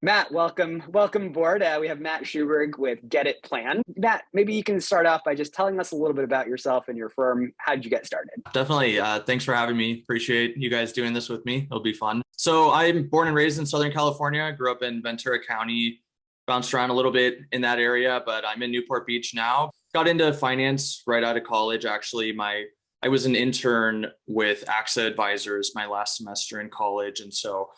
Matt, welcome aboard. We have Matt Schuberg with Get It Plan. Matt, maybe you can start off by just telling us a little bit about yourself and your firm. How did you get started? Definitely. Thanks for having me. Appreciate you guys doing this with me. It'll be fun. So I'm born and raised in Southern California. I grew up in Ventura County, bounced around a little bit in that area, but I'm in Newport Beach now. Got into finance right out of college. Actually, I was an intern with AXA Advisors my last semester in college, and so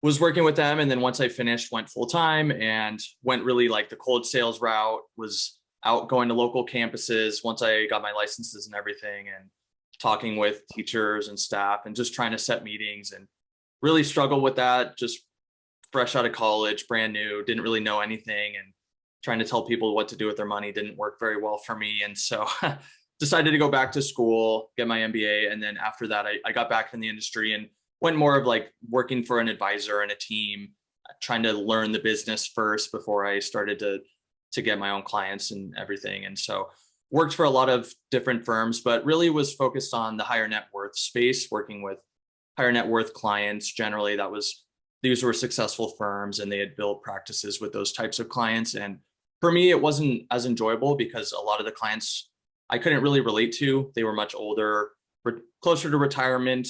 was working with them. And then once I finished, went full time and went really like the cold sales route. Was out going to local campuses once I got my licenses and everything, and talking with teachers and staff and just trying to set meetings, and really struggled with that. Just fresh out of college, brand new, didn't really know anything, and trying to tell people what to do with their money didn't work very well for me. And so decided to go back to school, get my MBA. And then after that, I got back in the industry and went more of like working for an advisor and a team, trying to learn the business first before I started to get my own clients and everything. And so worked for a lot of different firms, but really was focused on the higher net worth space, working with higher net worth clients. Generally, these were successful firms and they had built practices with those types of clients. And for me, it wasn't as enjoyable because a lot of the clients I couldn't really relate to. They were much older, closer to retirement,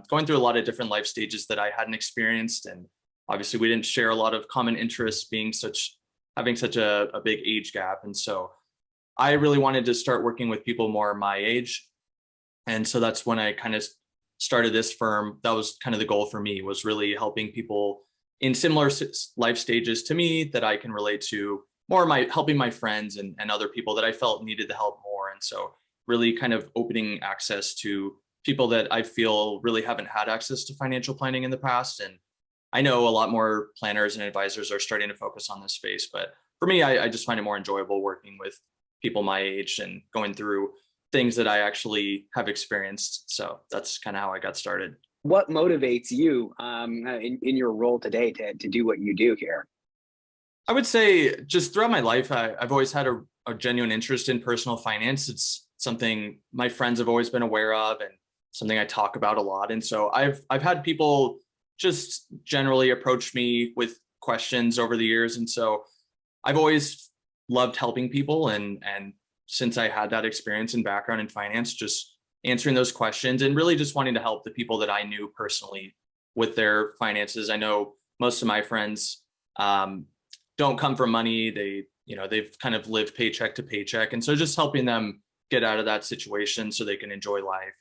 going through a lot of different life stages that I hadn't experienced. And obviously we didn't share a lot of common interests, having such a big age gap. And so I really wanted to start working with people more my age. And so that's when I kind of started this firm. That was kind of the goal for me, was really helping people in similar life stages to me that I can relate to, more helping my friends and other people that I felt needed the help more. And so really kind of opening access to people that I feel really haven't had access to financial planning in the past. And I know a lot more planners and advisors are starting to focus on this space, but for me, I just find it more enjoyable working with people my age and going through things that I actually have experienced. So that's kind of how I got started. What motivates you in your role today to do what you do here? I would say just throughout my life, I've always had a genuine interest in personal finance. It's something my friends have always been aware of and something I talk about a lot. And so I've had people just generally approach me with questions over the years. And so I've always loved helping people. And since I had that experience and background in finance, just answering those questions and really just wanting to help the people that I knew personally with their finances. I know most of my friends don't come from money. They've kind of lived paycheck to paycheck. And so just helping them get out of that situation so they can enjoy life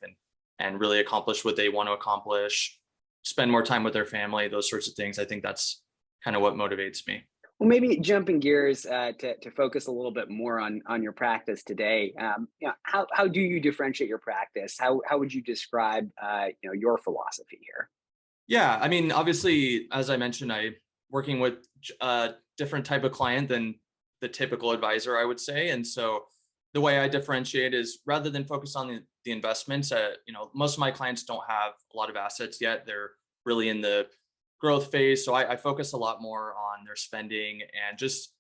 and really accomplish what they want to accomplish, spend more time with their family, those sorts of things. I think that's kind of what motivates me. Well, maybe jumping gears to focus a little bit more on your practice today. How do you differentiate your practice? How would you describe your philosophy here? Yeah, I mean, obviously, as I mentioned, I working with a different type of client than the typical advisor, I would say. And so the way I differentiate is rather than focus on the investments, most of my clients don't have a lot of assets yet. They're really in the growth phase. So I focus a lot more on their spending and just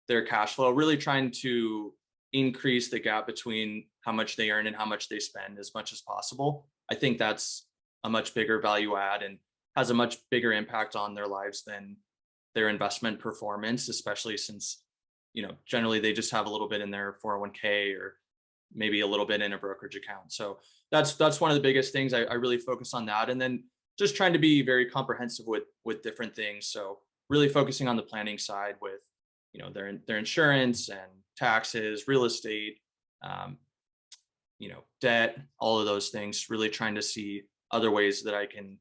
their cash flow, really trying to increase the gap between how much they earn and how much they spend as much as possible. I think that's a much bigger value add and has a much bigger impact on their lives than their investment performance, especially since, generally they just have a little bit in their 401k or maybe a little bit in a brokerage account. So that's one of the biggest things. I really focus on that. And then just trying to be very comprehensive with different things. So really focusing on the planning side with, their insurance and taxes, real estate, um, debt, all of those things, really trying to see other ways that I can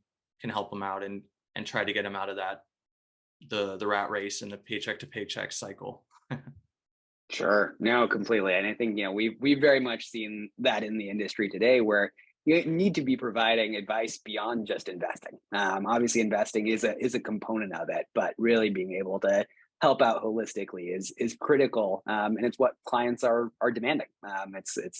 help them out and try to get them out of that the rat race and the paycheck to paycheck cycle. Sure. No, completely. And I think, we've very much seen that in the industry today where you need to be providing advice beyond just investing. Obviously, investing is a component of it, but really being able to help out holistically is critical, and it's what clients are demanding. It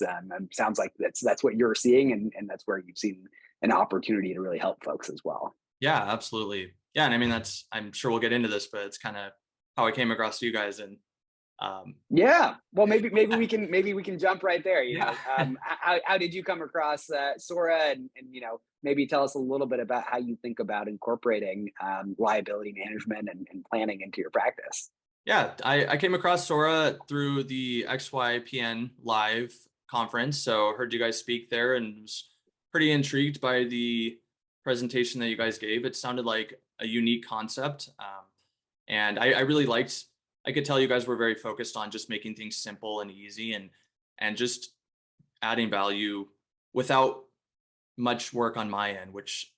sounds like that's what you're seeing, and that's where you've seen an opportunity to really help folks as well. Yeah, absolutely. Yeah, and I mean I'm sure we'll get into this, but it's kind of how I came across you guys and Yeah. Well, maybe Yeah. we can jump right there. Yeah. How did you come across Sora, and maybe tell us a little bit about how you think about incorporating liability management and planning into your practice. Yeah, I came across Sora through the XYPN live conference. So heard you guys speak there and was pretty intrigued by the presentation that you guys gave. It sounded like a unique concept. And I really liked, I could tell you guys were very focused on just making things simple and easy and just adding value without much work on my end, which,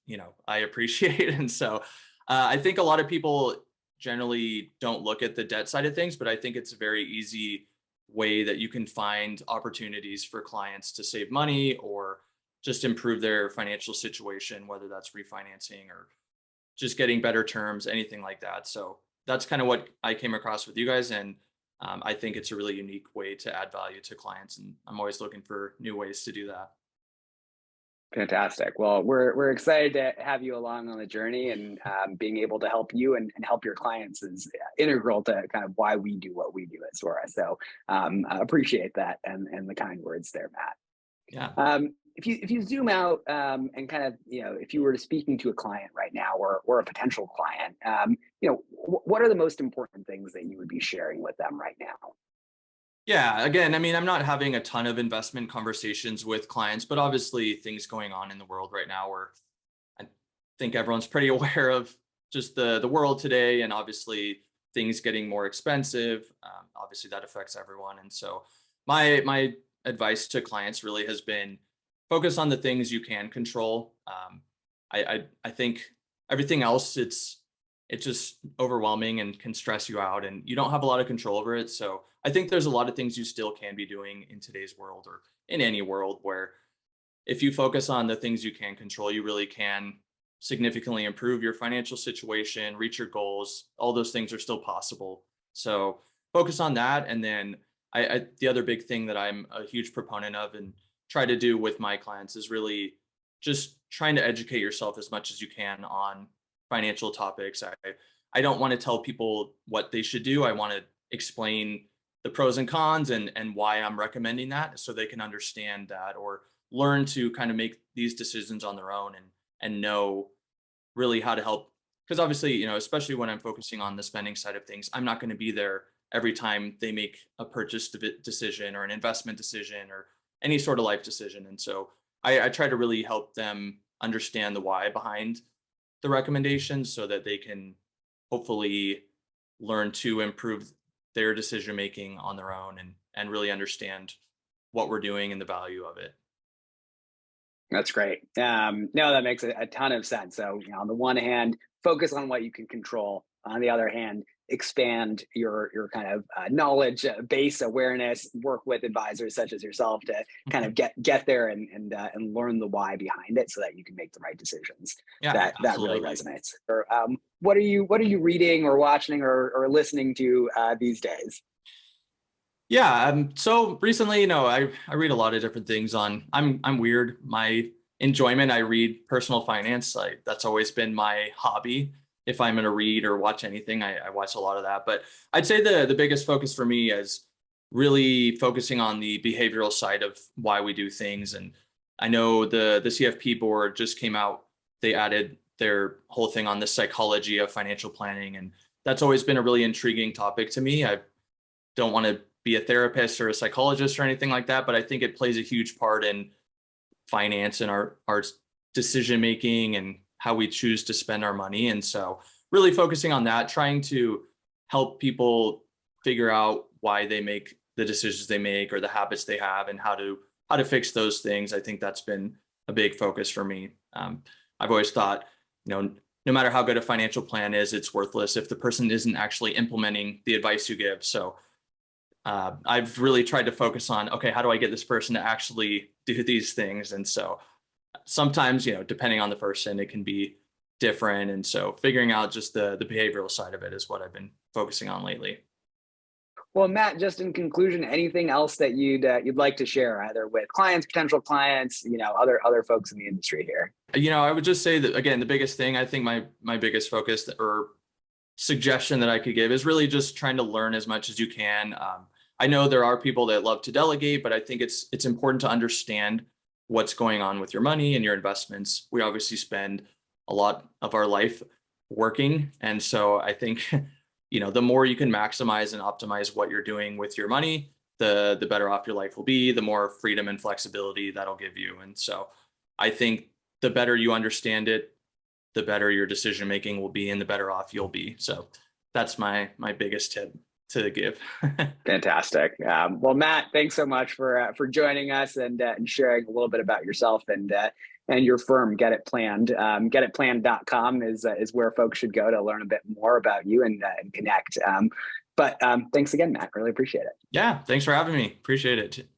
I appreciate. And so I think a lot of people generally don't look at the debt side of things, but I think it's a very easy way that you can find opportunities for clients to save money or just improve their financial situation, whether that's refinancing or just getting better terms, anything like that. So that's kind of what I came across with you guys. And I think it's a really unique way to add value to clients. And I'm always looking for new ways to do that. Fantastic. Well, we're excited to have you along on the journey, and being able to help you and help your clients is integral to kind of why we do what we do at Sora. So I appreciate that and the kind words there, Matt. Yeah. If you zoom out, and kind of, if you were to speaking to a client right now, or a potential client, what are the most important things that you would be sharing with them right now? Yeah, again, I mean, I'm not having a ton of investment conversations with clients, but obviously things going on in the world right now where I think everyone's pretty aware of just the world today, and obviously things getting more expensive. Obviously that affects everyone. And so my advice to clients really has been focus on the things you can control. I think everything else, it's just overwhelming and can stress you out, and you don't have a lot of control over it. So I think there's a lot of things you still can be doing in today's world or in any world where if you focus on the things you can control, you really can significantly improve your financial situation, reach your goals. All those things are still possible. So focus on that. And then the other big thing that I'm a huge proponent of and try to do with my clients is really just trying to educate yourself as much as you can on financial topics. I don't want to tell people what they should do. I want to explain the pros and cons and why I'm recommending that so they can understand that or learn to kind of make these decisions on their own and know really how to help. Because obviously, especially when I'm focusing on the spending side of things, I'm not going to be there every time they make a purchase decision or an investment decision or any sort of life decision. And so I try to really help them understand the why behind the recommendations so that they can hopefully learn to improve their decision making on their own and really understand what we're doing and the value of it. That's great. No, that makes a ton of sense. So, on the one hand, focus on what you can control. On the other hand, expand your kind of knowledge base, awareness. Work with advisors such as yourself to kind of get there and learn the why behind it, so that you can make the right decisions. Yeah, That really absolutely. resonates. Or, what are you reading or watching or listening to these days? Yeah. So recently, I read a lot of different things on. I'm weird. My enjoyment, I read personal finance. That's always been my hobby. If I'm going to read or watch anything, I watch a lot of that. But I'd say the biggest focus for me is really focusing on the behavioral side of why we do things. And I know the CFP board just came out. They added their whole thing on the psychology of financial planning, and that's always been a really intriguing topic to me. I don't want to be a therapist or a psychologist or anything like that, but I think it plays a huge part in finance and our decision making and how we choose to spend our money. And so really focusing on that, trying to help people figure out why they make the decisions they make or the habits they have and how to fix those things. I think that's been a big focus for me. I've always thought, no matter how good a financial plan is, it's worthless if the person isn't actually implementing the advice you give. So I've really tried to focus on, okay, how do I get this person to actually do these things? And so sometimes, depending on the person, it can be different. And so figuring out just the behavioral side of it is what I've been focusing on lately. Well, Matt, just in conclusion, anything else that you'd like to share, either with clients, potential clients, other folks in the industry here? I would just say that again, the biggest thing, I think my biggest focus or suggestion that I could give is really just trying to learn as much as you can. I know there are people that love to delegate, but I think it's important to understand what's going on with your money and your investments. We obviously spend a lot of our life working, and so I think the more you can maximize and optimize what you're doing with your money, the better off your life will be, the more freedom and flexibility that'll give you. And so I think the better you understand it, the better your decision making will be and the better off you'll be. So that's my biggest tip to give. Fantastic. Well, Matt, thanks so much for joining us and sharing a little bit about yourself and your firm, Get It Planned. GetItPlanned.com is where folks should go to learn a bit more about you and connect. But thanks again, Matt. Really appreciate it. Yeah, thanks for having me. Appreciate it.